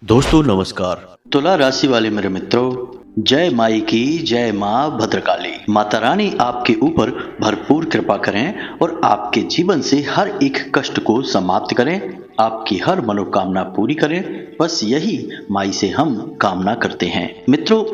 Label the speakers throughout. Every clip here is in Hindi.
Speaker 1: दोस्तों नमस्कार। तुला राशि वाले मेरे मित्रों, जय माई की जय माँ भद्रकाली। माता रानी आपके ऊपर भरपूर कृपा करें और आपके जीवन से हर एक कष्ट को समाप्त करें, आपकी हर मनोकामना पूरी करें। बस यही माई से हम कामना करते हैं। मित्रों,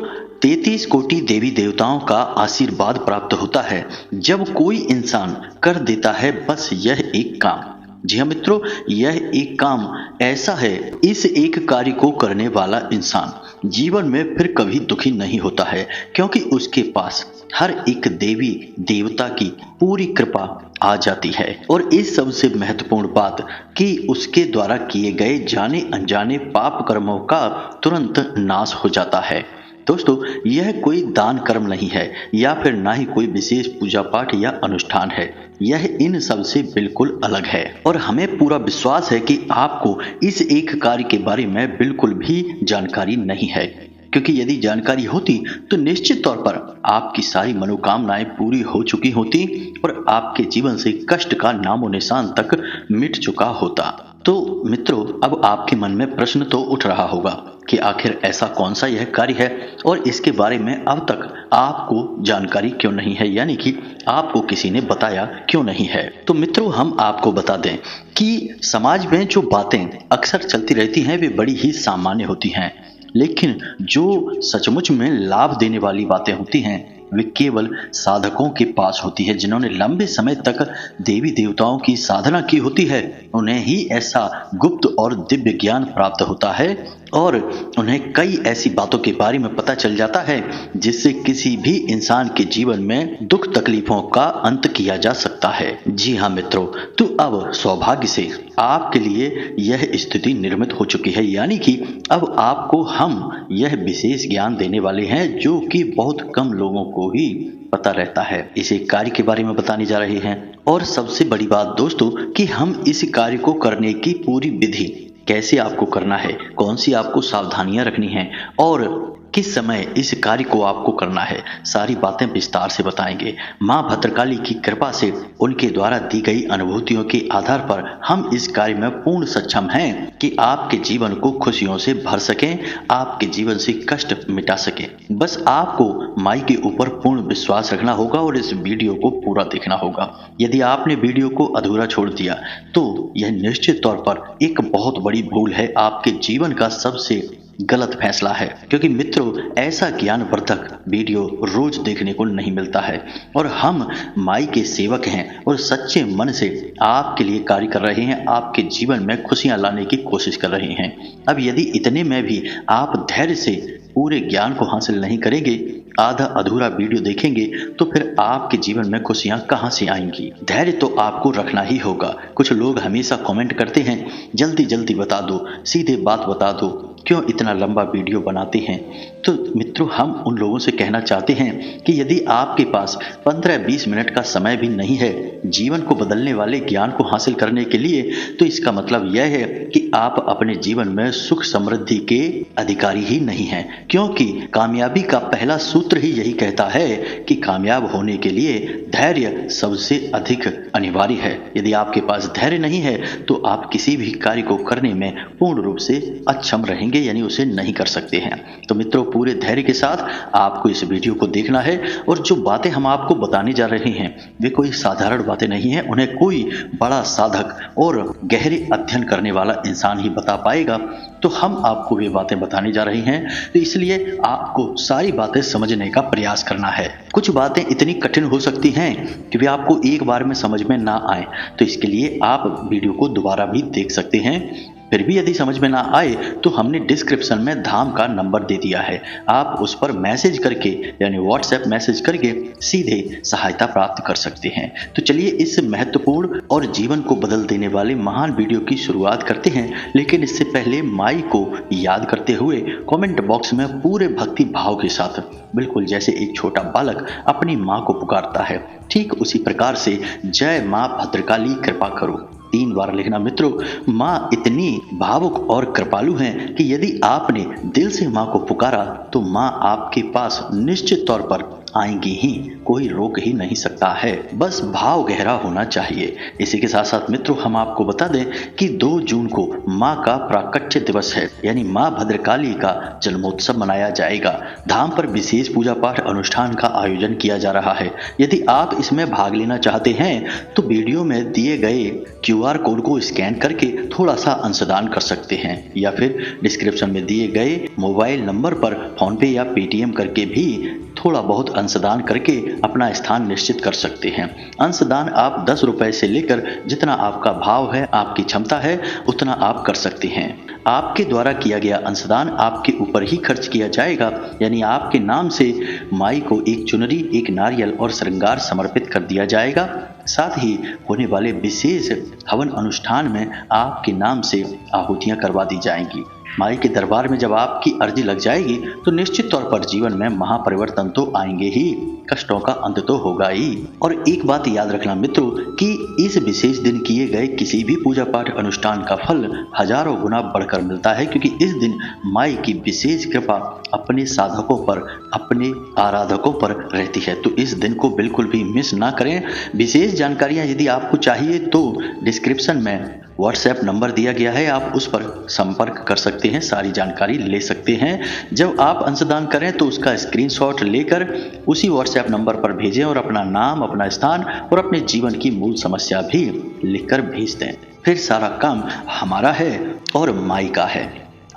Speaker 1: 33 कोटि देवी देवताओं का आशीर्वाद प्राप्त होता है जब कोई इंसान कर देता है बस यह एक काम। जी हाँ मित्रों, यह एक काम ऐसा है, इस एक कार्य को करने वाला इंसान जीवन में फिर कभी दुखी नहीं होता है, क्योंकि उसके पास हर एक देवी देवता की पूरी कृपा आ जाती है। और इस सबसे महत्वपूर्ण बात कि उसके द्वारा किए गए जाने अनजाने पाप कर्मों का तुरंत नाश हो जाता है। दोस्तों, यह कोई दान कर्म नहीं है या फिर ना ही कोई विशेष पूजा पाठ या अनुष्ठान है। यह इन सब से बिल्कुल अलग है और हमें पूरा विश्वास है कि आपको इस एक कार्य के बारे में बिल्कुल भी जानकारी नहीं है, क्योंकि यदि जानकारी होती तो निश्चित तौर पर आपकी सारी मनोकामनाएं पूरी हो चुकी होती और आपके जीवन से कष्ट का नामो निशान तक मिट चुका होता। तो मित्रों, अब आपके मन में प्रश्न तो उठ रहा होगा कि आखिर ऐसा कौन सा यह कार्य है और इसके बारे में अब तक आपको जानकारी क्यों नहीं है, यानी कि आपको किसी ने बताया क्यों नहीं है। तो मित्रों, हम आपको बता दें कि समाज में जो बातें अक्सर चलती रहती हैं वे बड़ी ही सामान्य होती हैं, लेकिन जो सचमुच में लाभ देने वाली बातें होती हैं वे केवल साधकों के पास होती है। जिन्होंने लंबे समय तक देवी देवताओं की साधना की होती है, उन्हें ही ऐसा गुप्त और दिव्य ज्ञान प्राप्त होता है और उन्हें कई ऐसी बातों के बारे में पता चल जाता है जिससे किसी भी इंसान के जीवन में दुख तकलीफों का अंत किया जा सकता है। जी हाँ मित्रों, तो अब सौभाग्य से आपके लिए यह स्थिति निर्मित हो चुकी है, यानी कि अब आपको हम यह विशेष ज्ञान देने वाले हैं जो कि बहुत कम लोगों को ही पता रहता है। इस कार्य के बारे में बताने जा रहे हैं और सबसे बड़ी बात दोस्तों कि हम इस कार्य को करने की पूरी विधि, कैसे आपको करना है, कौन सी आपको सावधानियां रखनी है और किस समय इस कार्य को आपको करना है, सारी बातें विस्तार से बताएंगे। मां भद्रकाली की कृपा से उनके द्वारा दी गई अनुभूतियों के आधार पर हम इस कार्य में पूर्ण सक्षम हैं कि आपके जीवन को खुशियों से भर सकें, आपके जीवन से कष्ट मिटा सकें। बस आपको माई के ऊपर पूर्ण विश्वास रखना होगा और इस वीडियो को पूरा देखना होगा। यदि आपने वीडियो को अधूरा छोड़ दिया तो यह निश्चित तौर पर एक बहुत बड़ी भूल है, आपके जीवन का सबसे गलत फैसला है, क्योंकि मित्रों ऐसा ज्ञानवर्धक वीडियो रोज देखने को नहीं मिलता है और हम माई के सेवक हैं और सच्चे मन से आपके लिए कार्य कर रहे हैं, आपके जीवन में खुशियां लाने की कोशिश कर रहे हैं। अब यदि इतने में भी आप धैर्य से पूरे ज्ञान को हासिल नहीं करेंगे, आधा अधूरा वीडियो देखेंगे, तो फिर आपके जीवन में खुशियां कहां से आएंगी। धैर्य तो आपको रखना ही होगा। कुछ लोग हमेशा कमेंट करते हैं, जल्दी जल्दी बता दो, सीधे बात बता दो, क्यों इतना लंबा वीडियो बनाते हैं। तो मित्रों, हम उन लोगों से कहना चाहते हैं कि यदि आपके पास 15-20 मिनट का समय भी नहीं है जीवन को बदलने वाले ज्ञान को हासिल करने के लिए, तो इसका मतलब यह है कि आप अपने जीवन में सुख समृद्धि के अधिकारी ही नहीं हैं, क्योंकि कामयाबी का पहला सूत्र ही यही कहता है कि कामयाब होने के लिए धैर्य सबसे अधिक अनिवार्य है। यदि आपके पास धैर्य नहीं है तो आप किसी भी कार्य को करने में पूर्ण रूप से अक्षम रहेंगे, यानी उसे नहीं कर सकते हैं। तो मित्रों, पूरे धैर्य के साथ आपको इस वीडियो को देखना है और जो बातें हम आपको बताने जा रहे हैं वे कोई साधारण बातें नहीं हैं, उन्हें कोई बड़ा साधक और गहरे अध्ययन करने वाला इंसान ही बता पाएगा। तो हम आपको वे बातें बताने जा रहे हैं, तो इसलिए आपको सारी बातें समझने का प्रयास करना है। कुछ बातें इतनी कठिन हो सकती हैं कि वे आपको एक बार में समझ में ना आए, तो इसके लिए आप वीडियो को दोबारा भी देख सकते हैं। फिर भी यदि समझ में ना आए तो हमने डिस्क्रिप्शन में धाम का नंबर दे दिया है, आप उस पर मैसेज करके यानी व्हाट्सएप मैसेज करके सीधे सहायता प्राप्त कर सकते हैं। तो चलिए इस महत्वपूर्ण और जीवन को बदल देने वाले महान वीडियो की शुरुआत करते हैं, लेकिन इससे पहले माई को याद करते हुए कमेंट बॉक्स में पूरे भक्ति भाव के साथ, बिल्कुल जैसे एक छोटा बालक अपनी माँ को पुकारता है, ठीक उसी प्रकार से जय माँ भद्रकाली कृपा करो 3 बार लिखना। मित्रों, माँ इतनी भावुक और कृपालु हैं कि यदि आपने दिल से माँ को पुकारा तो माँ आपके पास निश्चित तौर पर आएंगी ही, कोई रोक ही नहीं सकता है, बस भाव गहरा होना चाहिए। इसी के साथ साथ मित्रों हम आपको बता दें कि 2 जून को माँ का प्राकट्य दिवस है, यानी माँ भद्रकाली का जन्मोत्सव मनाया जाएगा। धाम पर विशेष पूजा पाठ अनुष्ठान का आयोजन किया जा रहा है। यदि आप इसमें भाग लेना चाहते हैं तो वीडियो में दिए गए QR कोड को स्कैन करके थोड़ा सा अंशदान कर सकते हैं, या फिर डिस्क्रिप्शन में दिए गए मोबाइल नंबर पर फोन पे या पेटीएम करके भी थोड़ा बहुत अंशदान करके अपना स्थान निश्चित कर सकते हैं। अंशदान आप 10 रुपए से लेकर जितना आपका भाव है, आपकी क्षमता है, उतना आप कर सकते हैं। आपके द्वारा किया गया अंशदान आपके ऊपर ही खर्च किया जाएगा, यानी आपके नाम से माई को एक चुनरी, एक नारियल और श्रृंगार समर्पित कर दिया जाएगा। साथ ही होने वाले विशेष हवन अनुष्ठान में आपके नाम से आहुतियां करवा दी जाएंगी। माई के दरबार में जब आपकी अर्जी लग जाएगी तो निश्चित तौर पर जीवन में महापरिवर्तन तो आएंगे ही, कष्टों का अंत तो होगा ही। और एक बात याद रखना मित्रों कि इस विशेष दिन किए गए किसी भी पूजा पाठ अनुष्ठान का फल हजारों गुना बढ़कर मिलता है, क्योंकि इस दिन माई की विशेष कृपा अपने साधकों पर, अपने आराधकों पर रहती है। तो इस दिन को बिल्कुल भी मिस ना करें। विशेष जानकारियां यदि आपको चाहिए तो डिस्क्रिप्शन में व्हाट्सएप नंबर दिया गया है, आप उस पर संपर्क कर सकते हैं, सारी जानकारी ले सकते हैं। जब आप अंशदान करें तो उसका स्क्रीनशॉट लेकर उसी व्हाट्सएप नंबर पर भेजें और अपना नाम, अपना स्थान और अपने जीवन की मूल समस्या भी लिखकर भेज दें। फिर सारा काम हमारा है और माई का है,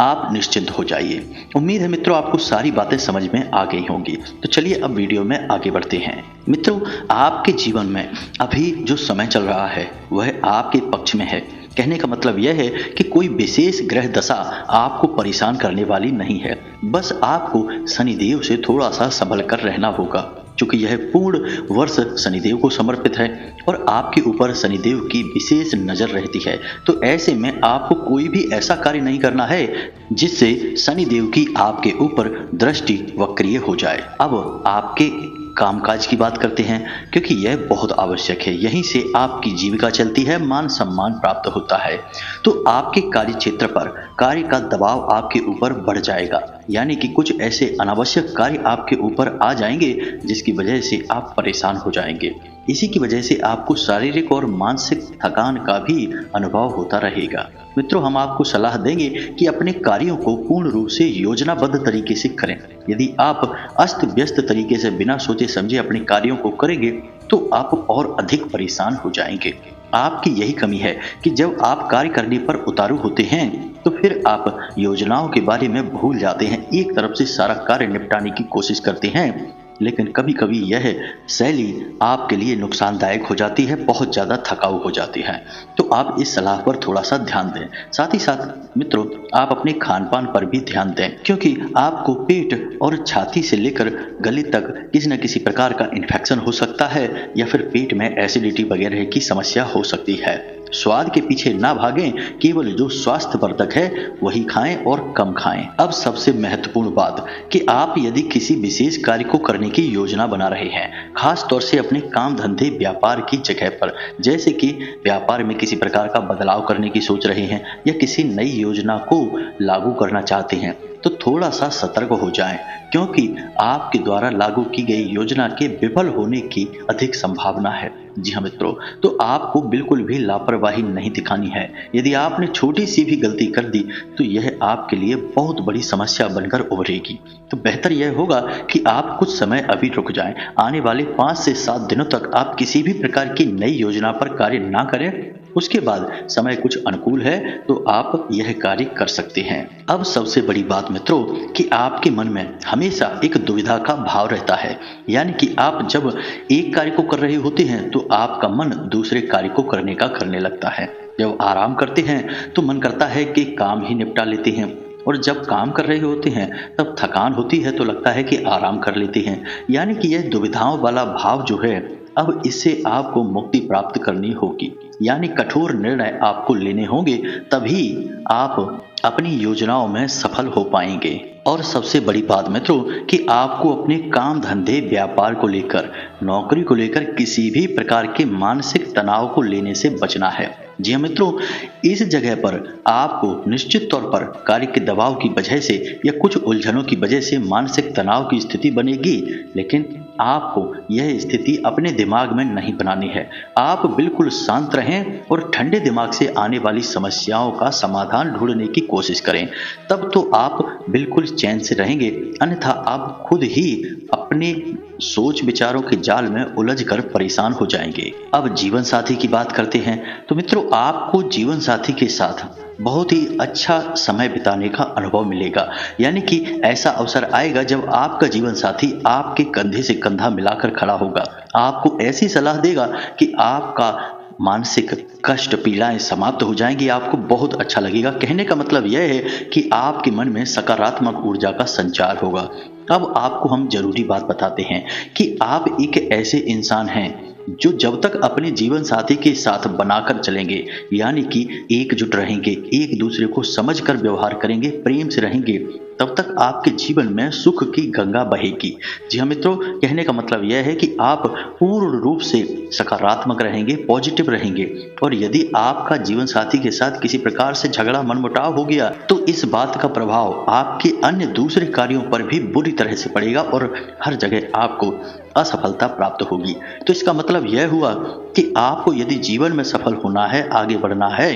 Speaker 1: आप निश्चिंत हो जाइए। उम्मीद है मित्रों आपको सारी बातें समझ में आ गई होंगी। तो चलिए अब वीडियो में आगे बढ़ते हैं। मित्रों आपके जीवन में अभी जो समय चल रहा है वह आपके पक्ष में है। कहने का मतलब यह है कि कोई विशेष ग्रह दशा आपको परेशान करने वाली नहीं है, बस आपको शनिदेव से थोड़ा सा संभल कर रहना होगा, क्योंकि यह पूर्ण वर्ष शनिदेव को समर्पित है और आपके ऊपर शनिदेव की विशेष नजर रहती है। तो ऐसे में आपको कोई भी ऐसा कार्य नहीं करना है जिससे शनिदेव की आपके ऊपर दृष्टि वक्रीय हो जाए। अब आपके कामकाज की बात करते हैं, क्योंकि यह बहुत आवश्यक है। यहीं से आपकी जीविका चलती है, मान सम्मान प्राप्त होता है। तो आपके कार्य क्षेत्र पर कार्य का दबाव आपके ऊपर बढ़ जाएगा, यानी कि कुछ ऐसे अनावश्यक कार्य आपके ऊपर आ जाएंगे जिसकी वजह से आप परेशान हो जाएंगे। इसी की वजह से आपको शारीरिक और मानसिक थकान का भी अनुभव होता रहेगा। मित्रों हम आपको सलाह देंगे कि अपने कार्यों को पूर्ण रूप से योजनाबद्ध तरीके से करें। यदि आप अस्त व्यस्त तरीके से बिना सोचे समझे अपने कार्यों को करेंगे तो आप और अधिक परेशान हो जाएंगे। आपकी यही कमी है कि जब आप कार्य करने पर उतारू होते हैं तो फिर आप योजनाओं के बारे में भूल जाते हैं। एक तरफ से सारा कार्य निपटाने की कोशिश करते हैं, लेकिन कभी कभी यह शैली आपके लिए नुकसानदायक हो जाती है, बहुत ज़्यादा थकाऊ हो जाती है। तो आप इस सलाह पर थोड़ा सा ध्यान दें। साथ ही साथ मित्रों आप अपने खान पान पर भी ध्यान दें, क्योंकि आपको पेट और छाती से लेकर गले तक किसी न किसी प्रकार का इन्फेक्शन हो सकता है, या फिर पेट में एसिडिटी वगैरह की समस्या हो सकती है। स्वाद के पीछे ना भागें, केवल जो स्वास्थ्यवर्धक है वही खाएं और कम खाएं। अब सबसे महत्वपूर्ण बात कि आप यदि किसी विशेष कार्य को करने की योजना बना रहे हैं, खास तौर से अपने काम धंधे व्यापार की जगह पर, जैसे कि व्यापार में किसी प्रकार का बदलाव करने की सोच रहे हैं या किसी नई योजना को लागू करना चाहते हैं, तो थोड़ा सा सतर्क हो जाएं, क्योंकि आपके द्वारा लागू की गई योजना के विफल होने की अधिक संभावना है। जी हाँ मित्रों, तो आपको बिल्कुल भी लापरवाही नहीं दिखानी है। यदि आपने छोटी सी भी गलती कर दी तो यह आपके लिए बहुत बड़ी समस्या बनकर उभरेगी। तो बेहतर यह होगा कि आप कुछ समय अभी रुक जाएं। आने वाले 5 से 7 दिनों तक आप किसी भी प्रकार की नई योजना पर कार्य ना करें। उसके बाद समय कुछ अनुकूल है तो आप यह कार्य कर सकते हैं। अब सबसे बड़ी बात मित्रों कि आपके मन में हमेशा एक दुविधा का भाव रहता है, यानी कि आप जब एक कार्य को कर रहे होते हैं तो आपका मन दूसरे कार्य को करने का करने लगता है। जब आराम करते हैं तो मन करता है कि काम ही निपटा लेते हैं, और जब काम कर रहे होते हैं तब थकान होती है तो लगता है कि आराम कर लेते हैं। यानी कि यह दुविधाओं वाला भाव जो है, अब इससे आपको मुक्ति प्राप्त करनी होगी, यानी कठोर निर्णय आपको लेने होंगे, तभी आप अपनी योजनाओं में सफल हो पाएंगे। और सबसे बड़ी बात मित्रों कि आपको अपने काम धंधे व्यापार को लेकर, नौकरी को लेकर किसी भी प्रकार के मानसिक तनाव को लेने से बचना है। जी हाँ मित्रों, इस जगह पर आपको निश्चित तौर पर कार्य के दबाव की वजह से या कुछ उलझनों की वजह से मानसिक तनाव की स्थिति बनेगी, लेकिन आपको यह स्थिति अपने दिमाग में नहीं बनानी है। आप बिल्कुल शांत रहें और ठंडे दिमाग से आने वाली समस्याओं का समाधान ढूंढने की कोशिश करें। तब तो आप बिल्कुल चैन से रहेंगे, अन्यथा आप खुद ही अपने सोच विचारों के जाल में उलझ कर परेशान हो जाएंगे। अब जीवन साथी की बात करते हैं तो मित्रों, आपको जीवन साथी के साथ बहुत ही अच्छा समय बिताने का अनुभव मिलेगा। यानी कि ऐसा अवसर आएगा जब आपका जीवन साथी आपके कंधे से कंधा मिलाकर खड़ा होगा, आपको ऐसी सलाह देगा कि आपका मानसिक कष्ट पीड़ाएं समाप्त हो जाएंगी, आपको बहुत अच्छा लगेगा। कहने का मतलब यह है कि आपके मन में सकारात्मक ऊर्जा का संचार होगा। अब आपको हम जरूरी बात बताते हैं कि आप एक ऐसे इंसान हैं जो जब तक अपने जीवन साथी के साथ बनाकर चलेंगे, यानी कि एकजुट रहेंगे, एक दूसरे को समझकर व्यवहार करेंगे, प्रेम से रहेंगे, तब तक आपके जीवन में सुख की गंगा बहेगी। जी हाँ मित्रों, कहने का मतलब यह है कि आप पूर्ण रूप से सकारात्मक रहेंगे, पॉजिटिव रहेंगे। और यदि आपका जीवन साथी के साथ किसी प्रकार से झगड़ा मनमुटाव हो गया तो इस बात का प्रभाव आपके अन्य दूसरे कार्यों पर भी बुरी तरह से पड़ेगा और हर जगह आपको असफलता प्राप्त होगी। तो इसका मतलब यह हुआ कि आपको यदि जीवन में सफल होना है, आगे बढ़ना है,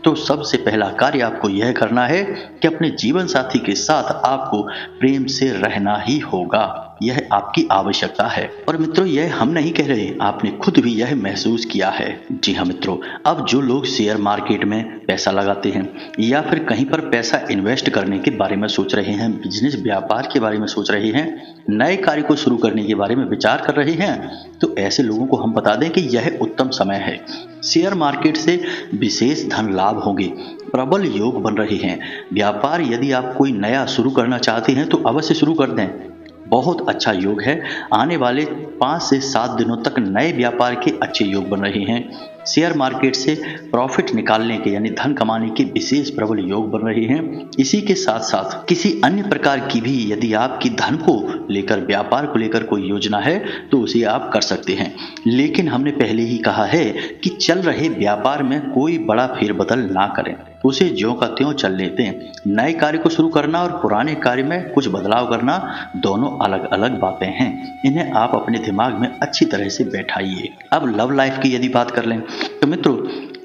Speaker 1: तो सबसे पहला कार्य आपको यह करना है कि अपने जीवन साथी के साथ आपको प्रेम से रहना ही होगा। यह आपकी आवश्यकता है। और मित्रों, यह हम नहीं कह रहे, आपने खुद भी यह महसूस किया है। जी हाँ मित्रों, अब जो लोग शेयर मार्केट में पैसा लगाते हैं या फिर कहीं पर पैसा इन्वेस्ट करने के बारे में सोच रहे हैं, बिजनेस व्यापार के बारे में सोच रहे हैं, नए कार्य को शुरू करने के बारे में विचार कर रहे हैं, तो ऐसे लोगों को हम बता दें कि यह उत्तम समय है। शेयर मार्केट से विशेष धन लाभ होंगे, प्रबल योग बन रहे हैं। व्यापार यदि आप कोई नया शुरू करना चाहते हैं तो अवश्य शुरू कर दें, बहुत अच्छा योग है। आने वाले 5 से 7 दिनों तक नए व्यापार के अच्छे योग बन रहे हैं। शेयर मार्केट से प्रॉफिट निकालने के यानी धन कमाने के विशेष प्रबल योग बन रहे हैं। इसी के साथ साथ किसी अन्य प्रकार की भी यदि आपकी धन को लेकर, व्यापार को लेकर कोई योजना है तो उसे आप कर सकते हैं। लेकिन हमने पहले ही कहा है कि चल रहे व्यापार में कोई बड़ा फेरबदल ना करें, उसे ज्यों का त्यों चल लेते हैं। नए कार्य को शुरू करना और पुराने कार्य में कुछ बदलाव करना दोनों अलग अलग बातें हैं। इन्हें आप अपने दिमाग में अच्छी तरह से बैठाइए। अब लव लाइफ की यदि बात कर लें तो मित्रों,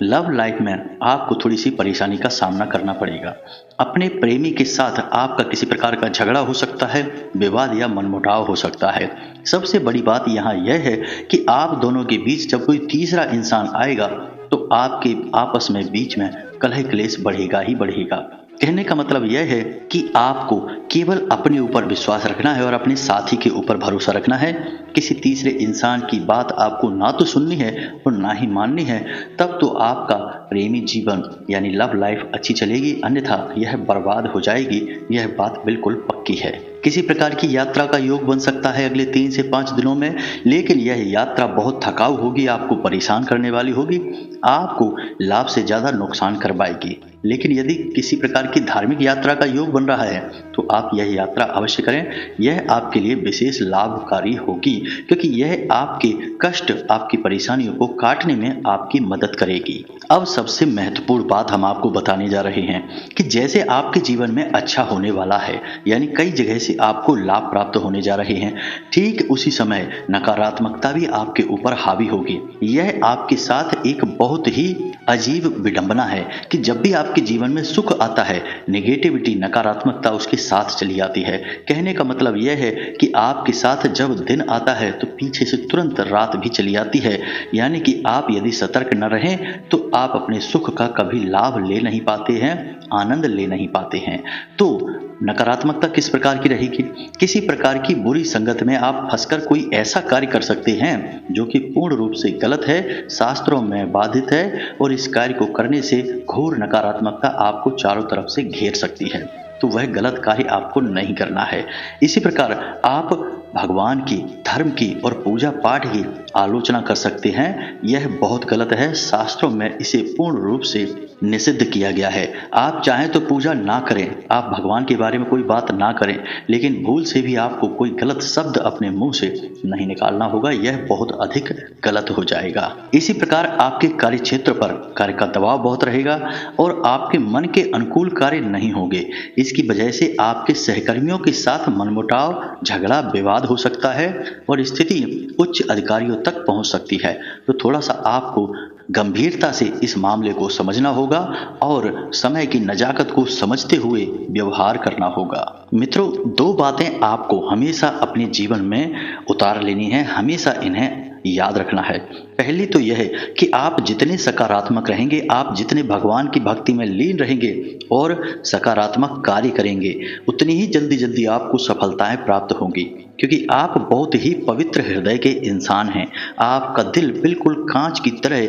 Speaker 1: लव लाइफ में आपको थोड़ी सी परेशानी का सामना करना पड़ेगा। अपने प्रेमी के साथ आपका किसी प्रकार का झगड़ा हो सकता है, विवाद या मनमुटाव हो सकता है। सबसे बड़ी बात यहाँ यह है कि आप दोनों के बीच जब कोई तीसरा इंसान आएगा तो आपके आपस में बीच में कलह क्लेश बढ़ेगा ही बढ़ेगा। कहने का मतलब यह है कि आपको केवल अपने ऊपर विश्वास रखना है और अपने साथी के ऊपर भरोसा रखना है। किसी तीसरे इंसान की बात आपको ना तो सुननी है और ना ही माननी है, तब तो आपका प्रेमी जीवन यानी लव लाइफ अच्छी चलेगी, अन्यथा यह बर्बाद हो जाएगी। यह बात बिल्कुल पक्की है। किसी प्रकार की यात्रा का योग बन सकता है अगले 3 से 5 दिनों में, लेकिन यह यात्रा बहुत थकाऊ होगी, आपको परेशान करने वाली होगी, आपको लाभ से ज्यादा नुकसान करवाएगी। लेकिन यदि किसी प्रकार की धार्मिक यात्रा का योग बन रहा है तो आप यह यात्रा अवश्य करें। यह आपके लिए विशेष लाभकारी होगी, क्योंकि यह आपके कष्ट, आपकी परेशानियों को काटने में आपकी मदद करेगी। अब सबसे महत्वपूर्ण बात हम आपको बताने जा रहे हैं कि जैसे आपके जीवन में अच्छा होने वाला है, यानी कई जगह से आपको लाभ प्राप्त होने जा रहे हैं, ठीक उसी समय नकारात्मकता भी आपके ऊपर हावी होगी। यह आपके साथ एक बहुत ही अजीब विडंबना है कि जब भी आपके जीवन में सुख आता है, नेगेटिविटी, नकारात्मकता उसके साथ चली आती है। कहने का मतलब यह है कि आपके साथ जब दिन आता है तो पीछे से तुरंत रात भी चली आती है। यानी कि आप यदि सतर्क न रहें तो आप अपने सुख का कभी लाभ ले नहीं पाते हैं, आनंद ले नहीं पाते हैं। तो नकारात्मकता किस प्रकार की रहेगी? किसी प्रकार की बुरी संगत में आप फंसकर कोई ऐसा कार्य कर सकते हैं जो कि पूर्ण रूप से गलत है, शास्त्रों में बाधित है, और इस कार्य को करने से घोर नकारात्मकता आपको चारों तरफ से घेर सकती है। तो वह गलत कार्य आपको नहीं करना है। इसी प्रकार आप भगवान की, धर्म की और पूजा पाठ की आलोचना कर सकते हैं, यह बहुत गलत है। शास्त्रों में इसे पूर्ण रूप से निषिद्ध किया गया है। आप चाहें तो पूजा ना करें, आप भगवान के बारे में कोई बात ना करें, लेकिन भूल से भी आपको कोई गलत शब्द अपने मुंह से नहीं निकालना होगा, यह बहुत अधिक गलत हो जाएगा। इसी प्रकार आपके कार्य क्षेत्र पर कार्य का दबाव बहुत रहेगा और आपके मन के अनुकूल कार्य नहीं होंगे। इसकी वजह से आपके सहकर्मियों के साथ मनमुटाव, झगड़ा, विवाद हो सकता है और स्थिति उच्च अधिकारियों तक पहुंच सकती है। तो थोड़ा सा आपको गंभीरता से इस मामले को समझना होगा और समय की नजाकत को समझते हुए व्यवहार करना होगा। मित्रों, दो बातें आपको हमेशा अपने जीवन में उतार लेनी है, हमेशा इन्हें याद रखना है। पहली तो यह है कि आप जितने सकारात्मक रहेंगे, आप जितने भगवान की भक्ति में लीन रहेंगे और सकारात्मक कार्य करेंगे, उतनी ही जल्दी जल्दी आपको सफलताएं प्राप्त होंगी, क्योंकि आप बहुत ही पवित्र हृदय के इंसान हैं। आपका दिल बिल्कुल कांच की तरह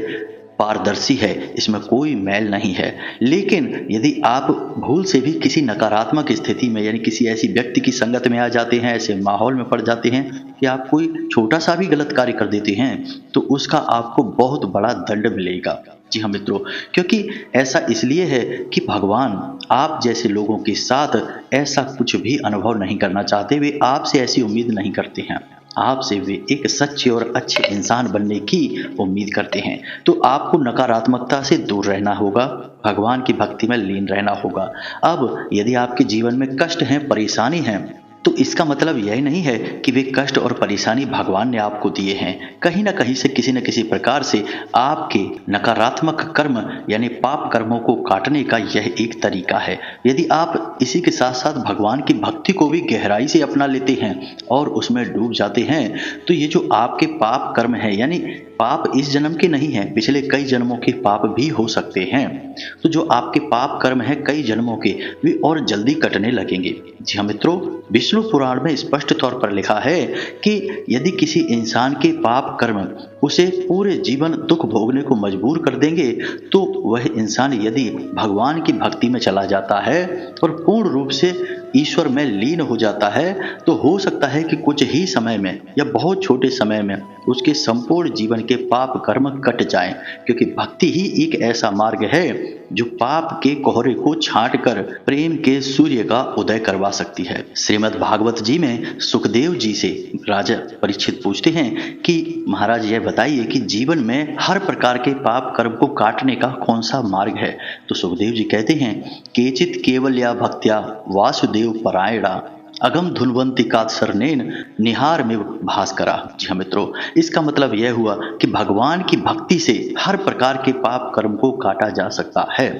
Speaker 1: पारदर्शी है, इसमें कोई मैल नहीं है। लेकिन यदि आप भूल से भी किसी नकारात्मक स्थिति में, यानी किसी ऐसी व्यक्ति की संगत में आ जाते हैं, ऐसे माहौल में पड़ जाते हैं कि आप कोई छोटा सा भी गलत कार्य कर देते हैं, तो उसका आपको बहुत बड़ा दंड मिलेगा। जी हाँ मित्रों, क्योंकि ऐसा इसलिए है कि भगवान आप जैसे लोगों के साथ ऐसा कुछ भी अनुभव नहीं करना चाहते। वे आपसे ऐसी उम्मीद नहीं करते हैं, आपसे वे एक सच्चे और अच्छे इंसान बनने की उम्मीद करते हैं। तो आपको नकारात्मकता से दूर रहना होगा, भगवान की भक्ति में लीन रहना होगा। अब यदि आपके जीवन में कष्ट हैं, परेशानी है, तो इसका मतलब यह नहीं है कि वे कष्ट और परेशानी भगवान ने आपको दिए हैं। कहीं ना कहीं से, किसी न किसी प्रकार से आपके नकारात्मक कर्म यानी पाप कर्मों को काटने का यह एक तरीका है। यदि आप इसी के साथ साथ भगवान की भक्ति को भी गहराई से अपना लेते हैं और उसमें डूब जाते हैं, तो ये जो आपके पाप कर्म है, यानी पाप इस जन्म के नहीं है, पिछले कई जन्मों के पाप भी हो सकते हैं। तो जो आपके पाप कर्म है कई जन्मों के, वे और जल्दी कटने लगेंगे। जी हाँ मित्रों, विष्णु पुराण में स्पष्ट तौर पर लिखा है कि यदि किसी इंसान के पाप कर्म उसे पूरे जीवन दुख भोगने को मजबूर कर देंगे, तो वह इंसान यदि भगवान की भक्ति में चला जाता है और पूर्ण रूप से ईश्वर में लीन हो जाता है, तो हो सकता है कि कुछ ही समय में या बहुत छोटे समय में उसके संपूर्ण जीवन के पाप कर्म कट जाएं, क्योंकि भक्ति ही एक ऐसा मार्ग है जो पाप के कोहरे को छांटकर प्रेम के सूर्य का उदय करवा सकती है। श्रीमद् भागवत जी में सुखदेव जी से राजा परीक्षित पूछते हैं कि महाराज यह बताइए कि जीवन में हर प्रकार के पाप कर्म को काटने का कौन सा मार्ग है। तो सुखदेव जी कहते हैं, केचित केवल्या भक्त्या वासुदेव परायणा अगम धुनवंती का सरनेन निहार में भास्करा। जी हाँ मित्रों, इसका मतलब यह हुआ कि भगवान की भक्ति से हर प्रकार के पाप कर्म को काटा जा सकता है।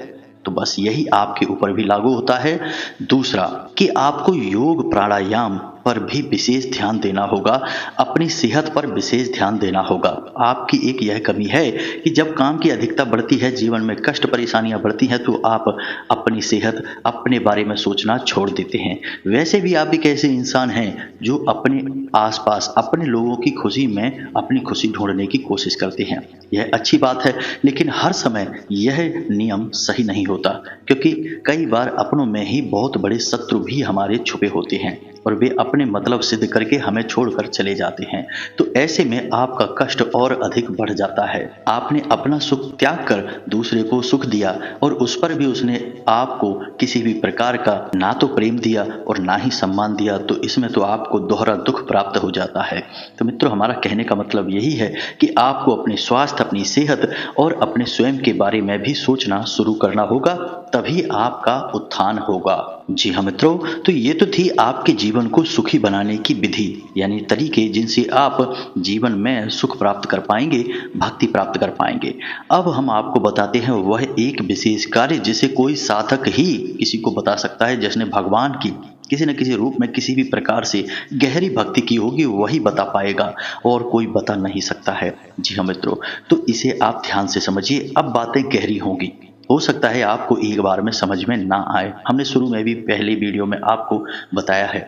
Speaker 1: तो बस यही आपके ऊपर भी लागू होता है। दूसरा कि आपको योग प्राणायाम पर भी विशेष ध्यान देना होगा, अपनी सेहत पर विशेष ध्यान देना होगा। आपकी एक यह कमी है कि जब काम की अधिकता बढ़ती है, जीवन में कष्ट परेशानियां बढ़ती हैं, तो आप अपनी सेहत, अपने बारे में सोचना छोड़ देते हैं। वैसे भी आप एक ऐसे इंसान हैं जो अपने आसपास अपने लोगों की खुशी में अपनी खुशी ढूंढने की कोशिश करते हैं। यह अच्छी बात है, लेकिन हर समय यह नियम सही नहीं होता, क्योंकि कई बार अपनों में ही बहुत बड़े शत्रु भी हमारे छुपे होते हैं और वे अपने मतलब सिद्ध करके हमें छोड़कर चले जाते हैं। तो ऐसे में आपका कष्ट और अधिक बढ़ जाता है। आपने अपना सुख त्याग कर दूसरे को सुख दिया और उस पर भी उसने आपको किसी भी प्रकार का ना तो प्रेम दिया और ना ही सम्मान दिया, तो इसमें तो आपको दोहरा दुख प्राप्त हो जाता है। तो मित्रों, हमारा कहने का मतलब यही है कि आपको अपने स्वास्थ्य, अपनी सेहत और अपने स्वयं के बारे में भी सोचना शुरू करना होगा, तभी आपका उत्थान होगा। जी हाँ मित्रों, तो ये तो थी आपके जीवन को सुखी बनाने की विधि, यानी तरीके जिनसे आप जीवन में सुख प्राप्त कर पाएंगे, भक्ति प्राप्त कर पाएंगे। अब हम आपको बताते हैं वह एक विशेष कार्य जिसे कोई साधक ही किसी को बता सकता है, जिसने भगवान की किसी न किसी रूप में किसी भी प्रकार से गहरी भक्ति की होगी, वही बता पाएगा और कोई बता नहीं सकता है। जी हाँ मित्रों, तो इसे आप ध्यान से समझिए। अब बातें गहरी होंगी, हो सकता है आपको एक बार में समझ में ना आए। हमने शुरू में भी पहले वीडियो में आपको बताया है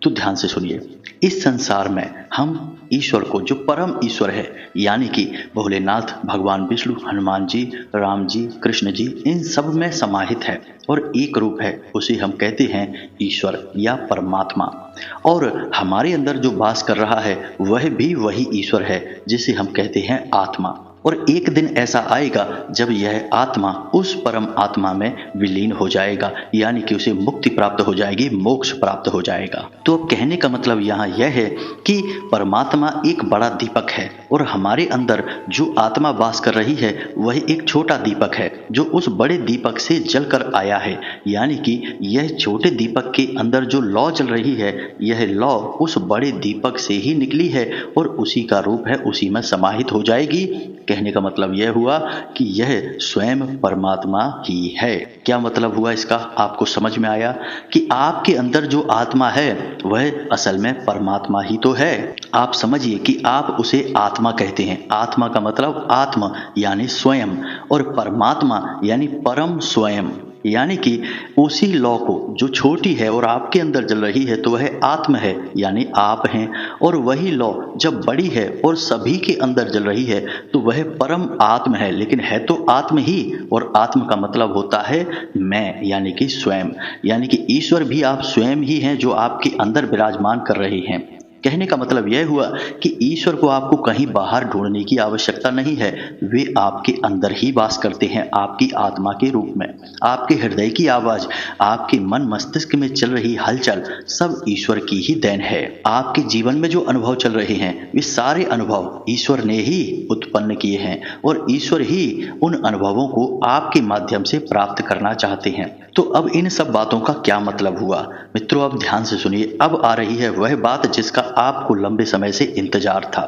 Speaker 1: तो ध्यान से सुनिए, इस संसार में हम ईश्वर को, जो परम ईश्वर है, यानी कि भोलेनाथ, भगवान विष्णु, हनुमान जी, राम जी, कृष्ण जी, इन सब में समाहित है और एक रूप है, उसे हम कहते हैं ईश्वर या परमात्मा। और हमारे अंदर जो वास कर रहा है वह भी वही ईश्वर है, जिसे हम कहते हैं आत्मा। और एक दिन ऐसा आएगा जब यह आत्मा उस परम आत्मा में विलीन हो जाएगा, यानी कि उसे मुक्ति प्राप्त हो जाएगी, मोक्ष प्राप्त हो जाएगा। तो अब कहने का मतलब यहाँ यह है कि परमात्मा एक बड़ा दीपक है और हमारे अंदर जो आत्मा वास कर रही है वह एक छोटा दीपक है, जो उस बड़े दीपक से जलकर आया है। यानी कि यह छोटे दीपक के अंदर जो लौ जल रही है, यह लौ उस बड़े दीपक से ही निकली है और उसी का रूप है, उसी में समाहित हो जाएगी। कहने का मतलब यह हुआ कि यह स्वयं परमात्मा ही है। क्या मतलब हुआ इसका? आपको समझ में आया कि आपके अंदर जो आत्मा है वह असल में परमात्मा ही तो है। आप समझिए कि आप उसे आत्मा कहते हैं। आत्मा का मतलब आत्मा यानी स्वयं, और परमात्मा यानी परम स्वयं, यानी कि उसी लौ को जो छोटी है और आपके अंदर जल रही है तो वह आत्म है, यानी आप हैं। और वही लौ जब बड़ी है और सभी के अंदर जल रही है तो वह परम आत्म है, लेकिन है तो आत्म ही। और आत्म का मतलब होता है मैं, यानी कि स्वयं, यानी कि ईश्वर भी आप स्वयं ही हैं जो आपके अंदर विराजमान कर रहे हैं। कहने का मतलब यह हुआ कि ईश्वर को आपको कहीं बाहर ढूंढने की आवश्यकता नहीं है, वे आपके अंदर ही वास करते हैं, आपकी आत्मा के रूप में। आपके हृदय की आवाज, आपके मन मस्तिष्क में चल रही हलचल सब ईश्वर की ही देन है। आपके जीवन में जो अनुभव चल रहे हैं वे सारे अनुभव ईश्वर ने ही उत्पन्न किए हैं और ईश्वर ही उन अनुभवों को आपके माध्यम से प्राप्त करना चाहते हैं। तो अब इन सब बातों का क्या मतलब हुआ? मित्रों, अब ध्यान से सुनिए। अब आ रही है वह बात जिसका आपको लंबे समय से इंतजार था।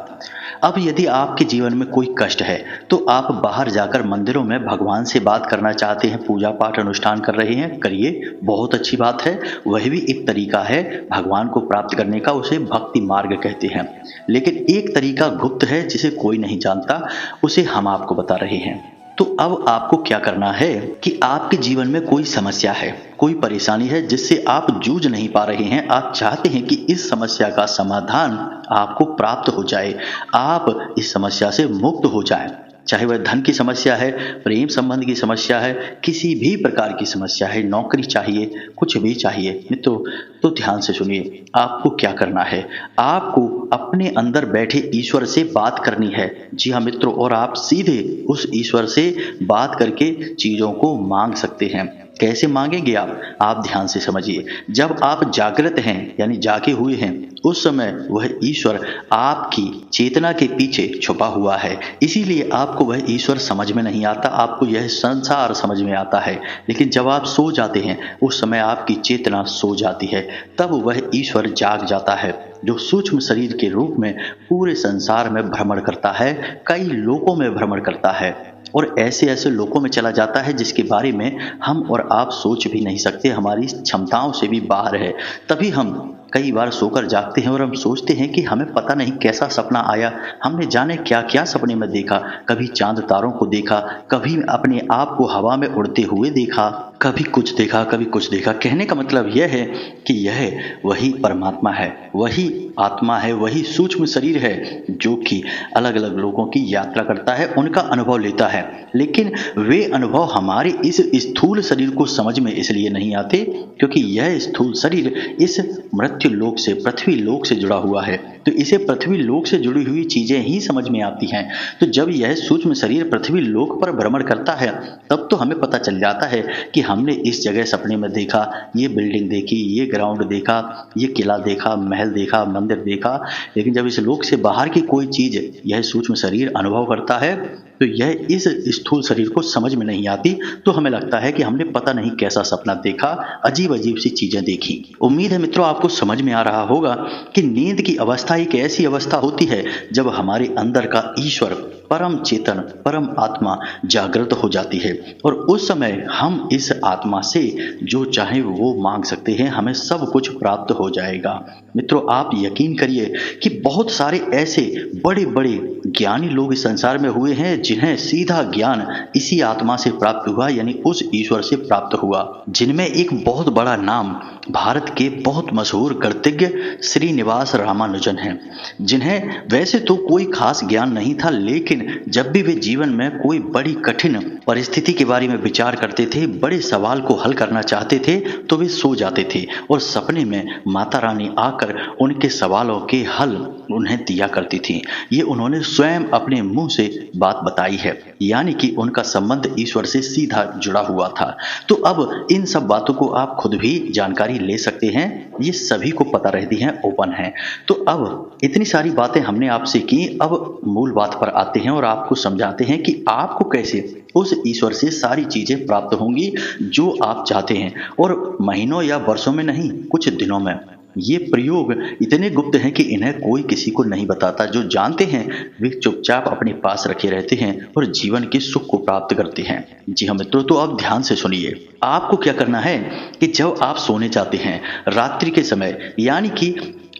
Speaker 1: अब यदि आपके जीवन में कोई कष्ट है तो आप बाहर जाकर मंदिरों में भगवान से बात करना चाहते हैं, पूजा पाठ अनुष्ठान कर रहे हैं, करिए, बहुत अच्छी बात है। वह भी एक तरीका है भगवान को प्राप्त करने का, उसे भक्ति मार्ग कहते हैं। लेकिन एक तरीका गुप्त है जिसे कोई नहीं जानता, उसे हम आपको बता रहे हैं। तो अब आपको क्या करना है कि आपके जीवन में कोई समस्या है, कोई परेशानी है जिससे आप जूझ नहीं पा रहे हैं, आप चाहते हैं कि इस समस्या का समाधान आपको प्राप्त हो जाए, आप इस समस्या से मुक्त हो जाएं। चाहे वह धन की समस्या है, प्रेम संबंध की समस्या है, किसी भी प्रकार की समस्या है, नौकरी चाहिए, कुछ भी चाहिए मित्रों, तो ध्यान से सुनिए। आपको क्या करना है? आपको अपने अंदर बैठे ईश्वर से बात करनी है। जी हाँ मित्रों, और आप सीधे उस ईश्वर से बात करके चीजों को मांग सकते हैं। कैसे मांगेंगे आप ध्यान से समझिए। जब आप जागृत हैं यानी जागे हुए हैं, उस समय वह ईश्वर आपकी चेतना के पीछे छुपा हुआ है, इसीलिए आपको वह ईश्वर समझ में नहीं आता, आपको यह संसार समझ में आता है। लेकिन जब आप सो जाते हैं, उस समय आपकी चेतना सो जाती है, तब वह ईश्वर जाग जाता है, जो सूक्ष्म शरीर के रूप में पूरे संसार में भ्रमण करता है, कई लोकों में भ्रमण करता है और ऐसे ऐसे लोकों में चला जाता है जिसके बारे में हम और आप सोच भी नहीं सकते, हमारी क्षमताओं से भी बाहर है। तभी हम कई बार सोकर जागते हैं और हम सोचते हैं कि हमें पता नहीं कैसा सपना आया, हमने जाने क्या क्या सपने में देखा, कभी चांद तारों को देखा, कभी अपने आप को हवा में उड़ते हुए देखा, कभी कुछ देखा, कभी कुछ देखा। कहने का मतलब यह है कि यह वही परमात्मा है, वही आत्मा है, वही सूक्ष्म शरीर है जो कि अलग अलग लोगों की यात्रा करता है, उनका अनुभव लेता है। लेकिन वे अनुभव हमारे इस स्थूल शरीर को समझ में इसलिए नहीं आते क्योंकि यह स्थूल शरीर इस मृत्यु लोक से, पृथ्वी लोक से जुड़ा हुआ है, तो इसे पृथ्वी लोक से जुड़ी हुई चीजें ही समझ में आती हैं। तो जब यह सूक्ष्म शरीर पृथ्वी लोक पर भ्रमण करता है तब तो हमें पता चल जाता है कि हमने इस जगह सपने में देखा, ये बिल्डिंग देखी, ये ग्राउंड देखा, ये किला देखा, महल देखा, मंदिर देखा। लेकिन जब इस लोक से बाहर की कोई चीज यह सूक्ष्म शरीर अनुभव करता है तो यह इस स्थूल शरीर को समझ में नहीं आती, तो हमें लगता है कि हमने पता नहीं कैसा सपना देखा, अजीब अजीब सी चीजें देखी। उम्मीद है मित्रों आपको समझ में आ रहा होगा कि नींद की अवस्था एक ऐसी अवस्था होती है जब हमारे अंदर का ईश्वर, परम चेतन, परम आत्मा जागृत हो जाती है और उस समय हम इस आत्मा से जो चाहे वो मांग सकते हैं, हमें सब कुछ प्राप्त हो जाएगा। मित्रों, आप यकीन करिए कि बहुत सारे ऐसे बड़े बड़े ज्ञानी लोग इस संसार में हुए हैं जिन्हें सीधा ज्ञान इसी आत्मा से प्राप्त हुआ, यानी उस ईश्वर से प्राप्त हुआ। जिनमें एक बहुत बड़ा नाम भारत के बहुत मशहूर गणितज्ञ श्रीनिवास रामानुजन हैं, जिन्हें वैसे तो कोई खास ज्ञान नहीं था, लेकिन जब भी वे जीवन में कोई बड़ी कठिन परिस्थिति के बारे में विचार करते थे, बड़े सवाल को हल करना चाहते थे, तो वे सो जाते थे और सपने में माता रानी आकर उनके सवालों के हल उन्हें दिया करती थी। ये उन्होंने स्वयं अपने मुंह से बात बताई है, यानी कि उनका संबंध ईश्वर से सीधा जुड़ा हुआ था। तो अब इन सब बातों को आप खुद भी जानकारी ले सकते हैं, ये सभी को पता रहती हैं, ओपन है। तो अब इतनी सारी बातें हमने आपसे की, अब मूल बात पर आते हैं और आपको समझाते हैं कि आपको कैसे उस ईश्वर से सारी चीजें प्राप्त होंगी जो आप चाहते हैं, और महीनों या वर्षों में नहीं, कुछ दिनों में। ये प्रयोग इतने गुप्त हैं कि इन्हें कोई किसी को नहीं बताता। जो जानते हैं वे चुपचाप अपने पास रखे रहते हैं और जीवन के सुख को प्राप्त करते हैं। जी हाँ मित्रों, तो अब ध्यान से सुनिए। आपको क्या करना है कि जब आप सोने जाते हैं रात्रि के समय, यानी कि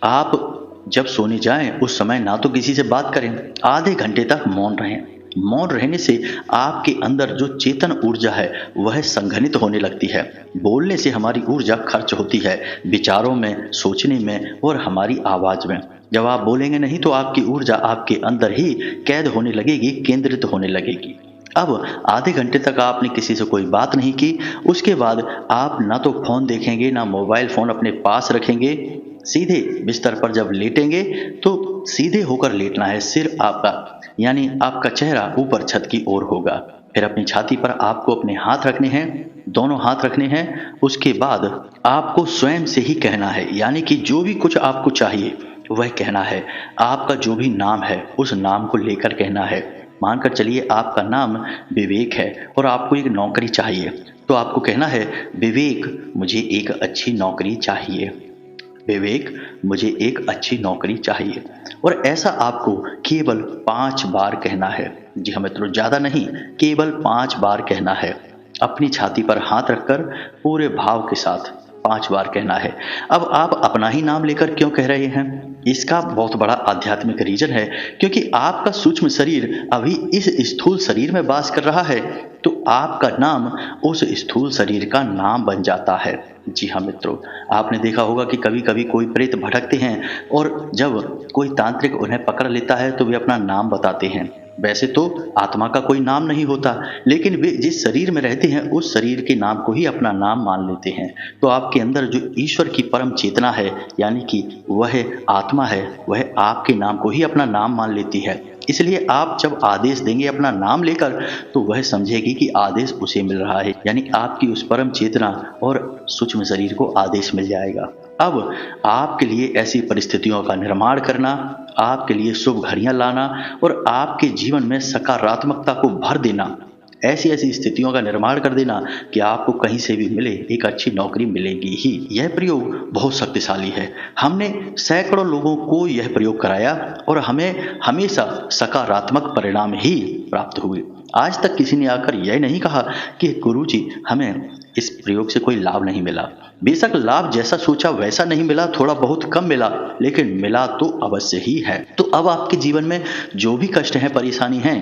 Speaker 1: आप जब सोने जाएं उस समय ना तो किसी से बात करें, आधे घंटे तक मौन रहें। मौन रहने से आपके अंदर जो चेतन ऊर्जा है वह संघनित होने लगती है। बोलने से हमारी ऊर्जा खर्च होती है विचारों में, सोचने में और हमारी आवाज में। जब आप बोलेंगे नहीं तो आपकी ऊर्जा आपके अंदर ही कैद होने लगेगी, केंद्रित होने लगेगी। अब आधे घंटे तक आपने किसी से कोई बात नहीं की, उसके बाद आप ना तो फोन देखेंगे, ना मोबाइल फोन अपने पास रखेंगे। सीधे बिस्तर पर जब लेटेंगे तो सीधे होकर लेटना है। सिर आपका, यानी आपका चेहरा ऊपर छत की ओर होगा। फिर अपनी छाती पर आपको अपने हाथ रखने हैं, दोनों हाथ रखने हैं। उसके बाद आपको स्वयं से ही कहना है, यानी कि जो भी कुछ आपको चाहिए वह कहना है। आपका जो भी नाम है उस नाम को लेकर कहना है। मानकर चलिए आपका नाम विवेक है और आपको एक नौकरी चाहिए, तो आपको कहना है, विवेक मुझे एक अच्छी नौकरी चाहिए, विवेक मुझे एक अच्छी नौकरी चाहिए। और ऐसा आपको केवल 5 बार कहना है। जी हाँ मित्रों, ज्यादा नहीं, केवल 5 बार कहना है। अपनी छाती पर हाथ रखकर पूरे भाव के साथ 5 बार कहना है। अब आप अपना ही नाम लेकर क्यों कह रहे हैं? इसका बहुत बड़ा आध्यात्मिक रीजन है, क्योंकि आपका सूक्ष्म शरीर अभी इस स्थूल शरीर में वास कर रहा है, तो आपका नाम उस स्थूल शरीर का नाम बन जाता है। जी हाँ मित्रों, आपने देखा होगा कि कभी कभी कोई प्रेत भटकते हैं और जब कोई तांत्रिक उन्हें पकड़ लेता है तो वे अपना नाम बताते हैं। वैसे तो आत्मा का कोई नाम नहीं होता, लेकिन वे जिस शरीर में रहते हैं उस शरीर के नाम को ही अपना नाम मान लेते हैं। तो आपके अंदर जो ईश्वर की परम चेतना है, यानी कि वह आत्मा है, वह आपके नाम को ही अपना नाम मान लेती है। इसलिए आप जब आदेश देंगे अपना नाम लेकर, तो वह समझेगी कि आदेश उसे मिल रहा है, यानी आपकी उस परम चेतना और सूक्ष्म शरीर को आदेश मिल जाएगा। अब आपके लिए ऐसी परिस्थितियों का निर्माण करना, आपके लिए शुभ घड़ियां लाना और आपके जीवन में सकारात्मकता को भर देना, ऐसी ऐसी स्थितियों का निर्माण कर देना कि आपको कहीं से भी मिले एक अच्छी नौकरी मिलेगी ही। यह प्रयोग बहुत शक्तिशाली है। हमने सैकड़ों लोगों को यह प्रयोग कराया और हमें हमेशा सकारात्मक परिणाम ही प्राप्त हुए। आज तक किसी ने आकर यह नहीं कहा कि गुरुजी हमें इस प्रयोग से कोई लाभ नहीं मिला। बेशक लाभ जैसा सोचा वैसा नहीं मिला, थोड़ा बहुत कम मिला, लेकिन मिला तो अवश्य ही है। तो अब आपके जीवन में जो भी कष्ट है, परेशानी है,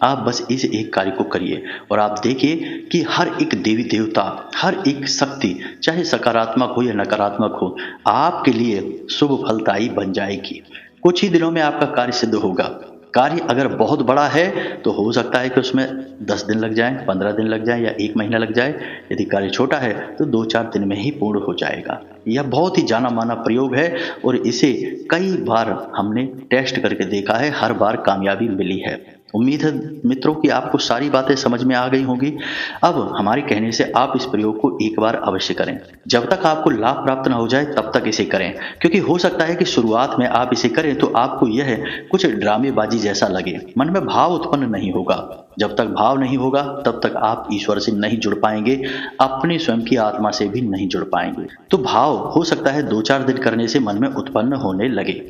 Speaker 1: आप बस इस एक कार्य को करिए और आप देखिए कि हर एक देवी देवता, हर एक शक्ति, चाहे सकारात्मक हो या नकारात्मक हो, आपके लिए शुभ फलदायी बन जाएगी। कुछ ही दिनों में आपका कार्य सिद्ध होगा। कार्य अगर बहुत बड़ा है तो हो सकता है कि उसमें 10 दिन लग जाए, 15 दिन लग जाए या 1 महीना लग जाए। यदि कार्य छोटा है तो 2-4 दिन में ही पूर्ण हो जाएगा। यह बहुत ही जाना माना प्रयोग है और इसे कई बार हमने टेस्ट करके देखा है, हर बार कामयाबी मिली है। उम्मीद है मित्रों कि आपको सारी बातें समझ में आ गई होंगी। अब हमारे कहने से आप इस प्रयोग को एक बार अवश्य करें। जब तक आपको लाभ प्राप्त न हो जाए तब तक इसे करें, क्योंकि हो सकता है कि शुरुआत में आप इसे करें तो आपको यह कुछ ड्रामेबाजी जैसा लगे, मन में भाव उत्पन्न नहीं होगा। जब तक भाव नहीं होगा तब तक आप ईश्वर से नहीं जुड़ पाएंगे, अपने स्वयं की आत्मा से भी नहीं जुड़ पाएंगे। तो भाव हो सकता है 2-4 दिन करने से मन में उत्पन्न होने लगे,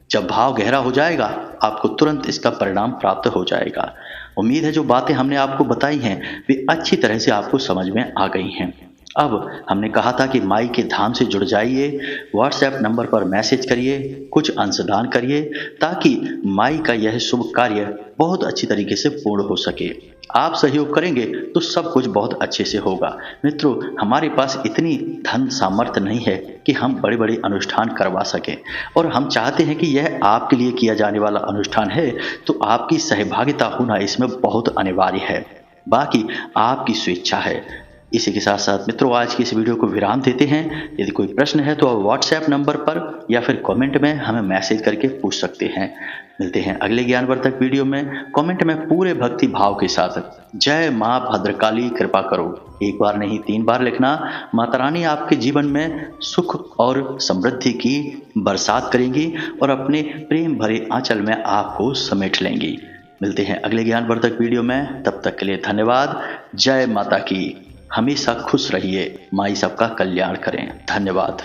Speaker 1: जब भाव गहरा हो जाएगा, आपको तुरंत इसका परिणाम प्राप्त हो जाएगा। उम्मीद है जो बातें हमने आपको बताई हैं वे अच्छी तरह से आपको समझ में आ गई हैं। अब हमने कहा था कि माई के धाम से जुड़ जाइए, व्हाट्सएप नंबर पर मैसेज करिए, कुछ अंशदान करिए ताकि माई का यह शुभ कार्य बहुत अच्छी तरीके से पूर्ण हो सके। आप सहयोग करेंगे तो सब कुछ बहुत अच्छे से होगा। मित्रों, हमारे पास इतनी धन सामर्थ्य नहीं है कि हम बड़े बड़े अनुष्ठान करवा सकें, और हम चाहते हैं कि यह आपके लिए किया जाने वाला अनुष्ठान है, तो आपकी सहभागिता होना इसमें बहुत अनिवार्य है। बाकी आपकी स्वेच्छा है। इसी के साथ साथ मित्रों, आज की इस वीडियो को विराम देते हैं। यदि कोई प्रश्न है तो आप व्हाट्सएप नंबर पर या फिर कमेंट में हमें मैसेज करके पूछ सकते हैं। मिलते हैं अगले ज्ञानवर्धक वीडियो में। कमेंट में पूरे भक्ति भाव के साथ जय माँ भद्रकाली कृपा करो एक बार नहीं 3 बार लिखना। माता रानी आपके जीवन में सुख और समृद्धि की बरसात करेंगी और अपने प्रेम भरे आंचल में आपको समेट लेंगी। मिलते हैं अगले ज्ञानवर्धक वीडियो में, तब तक के लिए धन्यवाद। जय माता की। हमेशा खुश रहिए। माई सबका कल्याण करें। धन्यवाद।